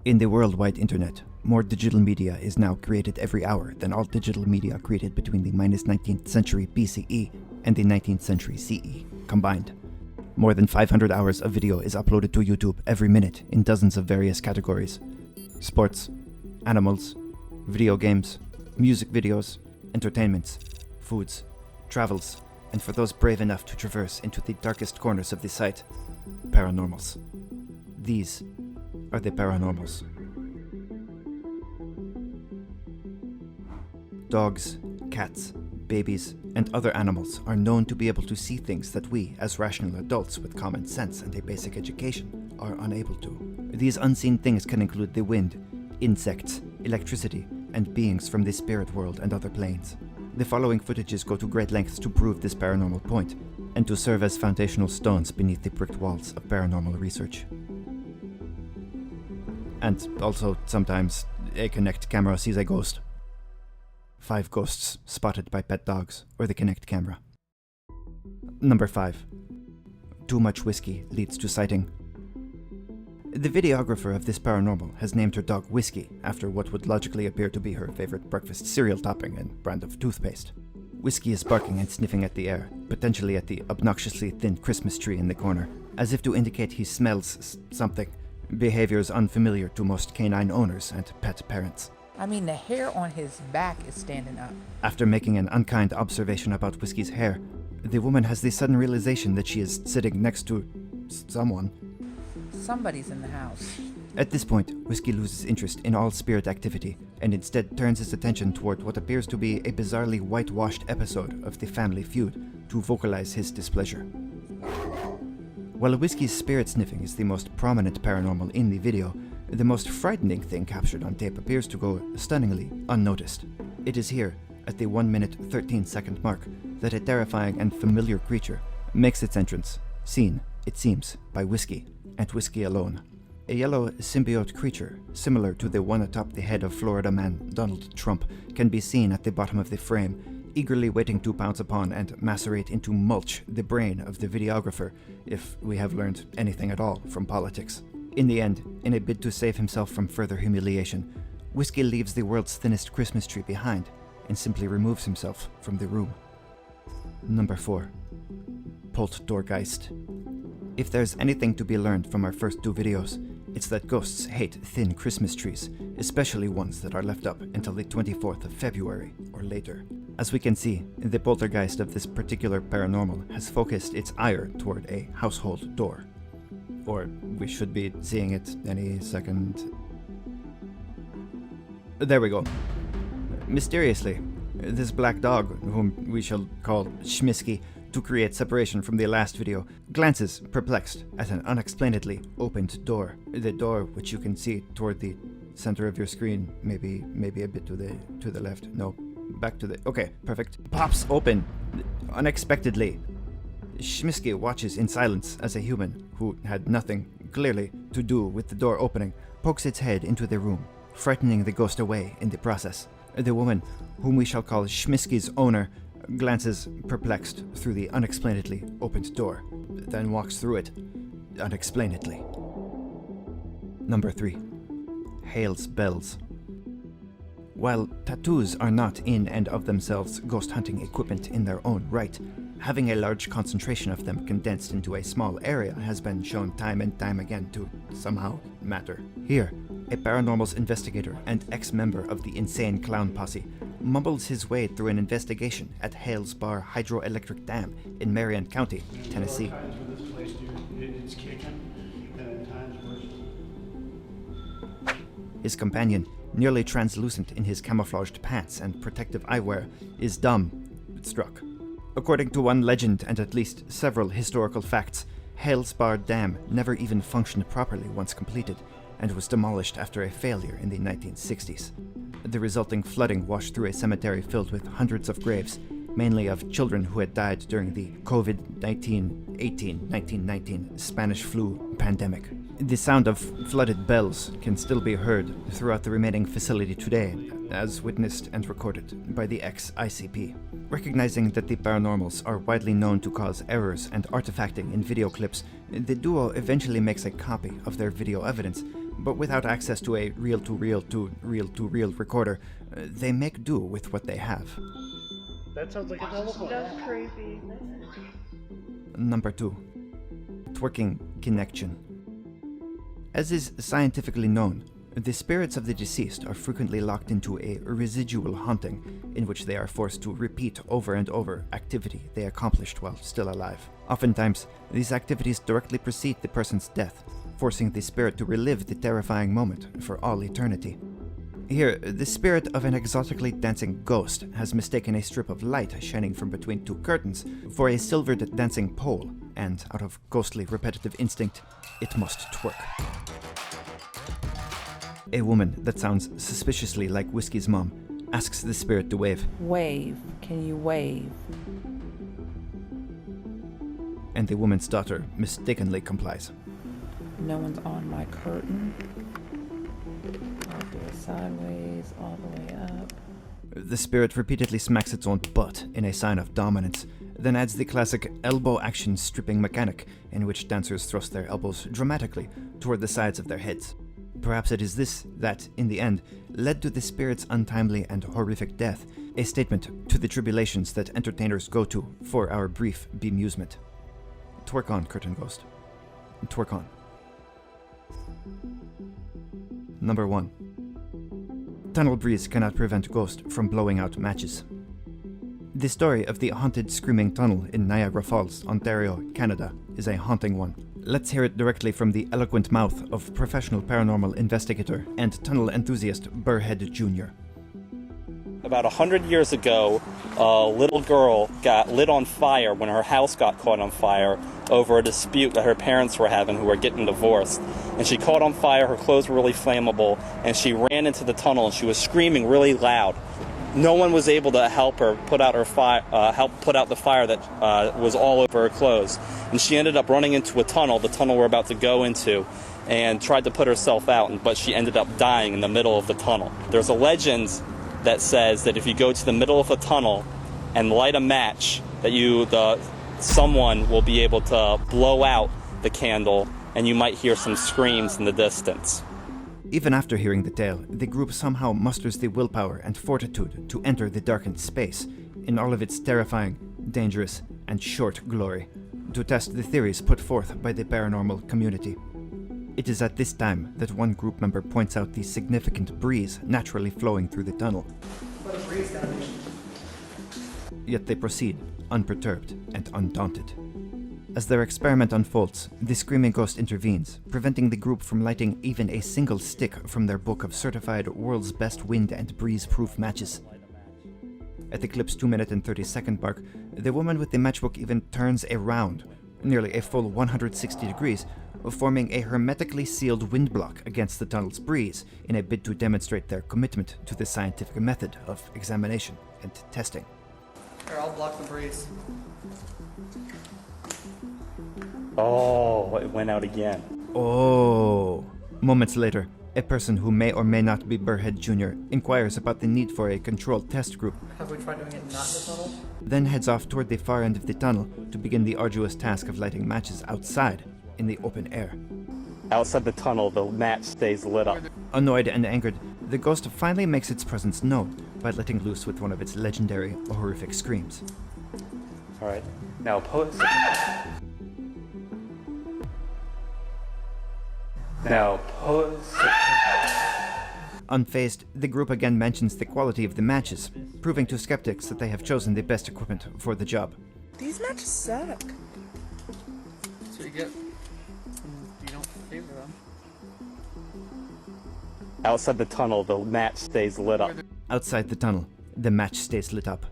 In the worldwide internet, more digital media is now created every hour than all digital media created between the -19th century BCE and the 19th century CE combined. More than 500 hours of video is uploaded to YouTube every minute in dozens of various categories: sports, animals, video games, music videos, entertainments, foods, travels, and for those brave enough to traverse into the darkest corners of the site, paranormals. These are the paranormals. Dogs, cats, babies, and other animals are known to be able to see things that we, as rational adults with common sense and a basic education, are unable to. These unseen things can include the wind, insects, electricity, and beings from the spirit world and other planes. The following footages go to great lengths to prove this paranormal point, and to serve as foundational stones beneath the bricked walls of paranormal research. And also, sometimes, a Kinect camera sees a ghost. 5 ghosts spotted by pet dogs or the Kinect camera. Number 5. Too much whiskey leads to sighting. The videographer of this paranormal has named her dog Whiskey after what would logically appear to be her favorite breakfast cereal topping and brand of toothpaste. Whiskey is barking and sniffing at the air, potentially at the obnoxiously thin Christmas tree in the corner, as if to indicate he smells something. Behaviors unfamiliar to most canine owners and pet parents. I mean, the hair on his back is standing up. After making an unkind observation about Whiskey's hair, the woman has the sudden realization that she is sitting next to someone. Somebody's in the house. At this point, Whiskey loses interest in all spirit activity and instead turns his attention toward what appears to be a bizarrely whitewashed episode of the Family Feud to vocalize his displeasure. While Whiskey's spirit sniffing is the most prominent paranormal in the video, the most frightening thing captured on tape appears to go stunningly unnoticed. It is here, at the 1 minute 13 second mark, that a terrifying and familiar creature makes its entrance, seen, it seems, by Whiskey, and Whiskey alone. A yellow symbiote creature, similar to the one atop the head of Florida man Donald Trump, can be seen at the bottom of the frame, eagerly waiting to pounce upon and macerate into mulch the brain of the videographer, if we have learned anything at all from politics. In the end, in a bid to save himself from further humiliation, Whiskey leaves the world's thinnest Christmas tree behind and simply removes himself from the room. Number 4. Poltergeist. If there's anything to be learned from our first 2 videos, it's that ghosts hate thin Christmas trees, especially ones that are left up until the 24th of February or later. As we can see, the poltergeist of this particular paranormal has focused its ire toward a household door. Or we should be seeing it any second. There we go. Mysteriously, this black dog, whom we shall call Schmisky, to create separation from the last video, glances, perplexed, at an unexplainedly opened door. The door which you can see toward the center of your screen, maybe a bit to the left. No, back to the... Okay, perfect. Pops open, unexpectedly. Schmisky watches in silence as a human, who had nothing, clearly, to do with the door opening, pokes its head into the room, frightening the ghost away in the process. The woman, whom we shall call Schmisky's owner, glances perplexed through the unexplainedly opened door, then walks through it unexplainedly. Number 3. Hale's bells. While tattoos are not in and of themselves ghost hunting equipment in their own right, having a large concentration of them condensed into a small area has been shown time and time again to somehow matter. Here, a paranormals investigator and ex-member of the Insane Clown Posse mumbles his way through an investigation at Hale's Bar Hydroelectric Dam in Marion County, Tennessee. Times with this place, dude, it's kicking, and at times worse. His companion, nearly translucent in his camouflaged pants and protective eyewear, is dumbstruck. According to one legend and at least several historical facts, Hale's Bar Dam never even functioned properly once completed, and was demolished after a failure in the 1960s. The resulting flooding washed through a cemetery filled with hundreds of graves, mainly of children who had died during the COVID-19 Spanish flu pandemic. The sound of flooded bells can still be heard throughout the remaining facility today, as witnessed and recorded by the ex-ICP. Recognizing that the paranormals are widely known to cause errors and artifacting in video clips, the duo eventually makes a copy of their video evidence but without access to a reel-to-reel recorder, they make do with what they have. That sounds like a telephone. That's creepy. Number 2. Twerking connection. As is scientifically known, the spirits of the deceased are frequently locked into a residual haunting, in which they are forced to repeat over and over activity they accomplished while still alive. Oftentimes, these activities directly precede the person's death, forcing the spirit to relive the terrifying moment for all eternity. Here, the spirit of an exotically dancing ghost has mistaken a strip of light shining from between two curtains for a silvered dancing pole, and out of ghostly repetitive instinct, it must twerk. A woman that sounds suspiciously like Whiskey's mom asks the spirit to wave, Wave. Can you wave? and the woman's daughter mistakenly complies. No one's on my curtain. I'll do it sideways, all the way up. The spirit repeatedly smacks its own butt in a sign of dominance, then adds the classic elbow action stripping mechanic, in which dancers thrust their elbows dramatically toward the sides of their heads. Perhaps it is this that, in the end, led to the spirit's untimely and horrific death, a statement to the tribulations that entertainers go to for our brief bemusement. Twerk on, curtain ghost. Twerk on. Number 1. Tunnel breeze cannot prevent ghost from blowing out matches. The story of the haunted screaming tunnel in Niagara Falls, Ontario, Canada, is a haunting one. Let's hear it directly from the eloquent mouth of professional paranormal investigator and tunnel enthusiast Burhead Jr. About 100 years ago, a little girl got lit on fire when her house got caught on fire over a dispute that her parents were having, who were getting divorced. And she caught on fire, her clothes were really flammable, and she ran into the tunnel and she was screaming really loud. No one was able to help her put out her help put out the fire that was all over her clothes. And she ended up running into a tunnel, the tunnel we're about to go into, and tried to put herself out, but she ended up dying in the middle of the tunnel. There's a legend that says that if you go to the middle of a tunnel and light a match, that someone will be able to blow out the candle, and you might hear some screams in the distance. Even after hearing the tale, the group somehow musters the willpower and fortitude to enter the darkened space, in all of its terrifying, dangerous, and short glory, to test the theories put forth by the paranormal community. It is at this time that one group member points out the significant breeze naturally flowing through the tunnel. What a breeze that is. Yet they proceed, unperturbed and undaunted. As their experiment unfolds, the screaming ghost intervenes, preventing the group from lighting even a single stick from their book of certified world's best wind and breeze-proof matches. At the clip's 2-minute and 30-second mark, the woman with the matchbook even turns around, nearly a full 160 degrees, forming a hermetically sealed wind block against the tunnel's breeze in a bid to demonstrate their commitment to the scientific method of examination and testing. Here, I'll block the breeze. Oh, it went out again. Oh. Moments later, a person who may or may not be Burhead Jr. inquires about the need for a controlled test group, Have we tried doing it not in the tunnel? then heads off toward the far end of the tunnel to begin the arduous task of lighting matches outside, in the open air. Outside the tunnel, the match stays lit up. Annoyed and angered, the ghost finally makes its presence known by letting loose with one of its legendary, horrific screams. All right, now pose. Now pose. Unfazed, the group again mentions the quality of the matches, proving to skeptics that they have chosen the best equipment for the job. These matches suck. That's what you get when you don't favor them. Outside the tunnel, the match stays lit up. Outside the tunnel, the match stays lit up.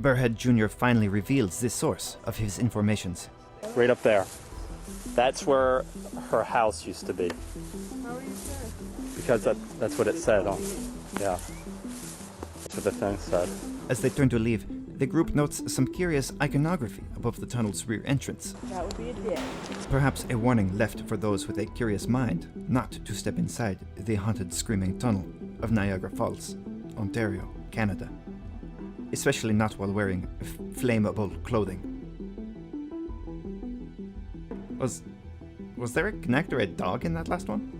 Burhead Jr. finally reveals the source of his informations. Right up there. That's where her house used to be. How are you sure? Because that's what it said on. Yeah. That's what the thing said. As they turn to leave, the group notes some curious iconography above the tunnel's rear entrance. That would be a dick. Perhaps a warning left for those with a curious mind not to step inside the haunted screaming tunnel of Niagara Falls, Ontario, Canada. Especially not while wearing flammable clothing. Was there a Kinect or a dog in that last one?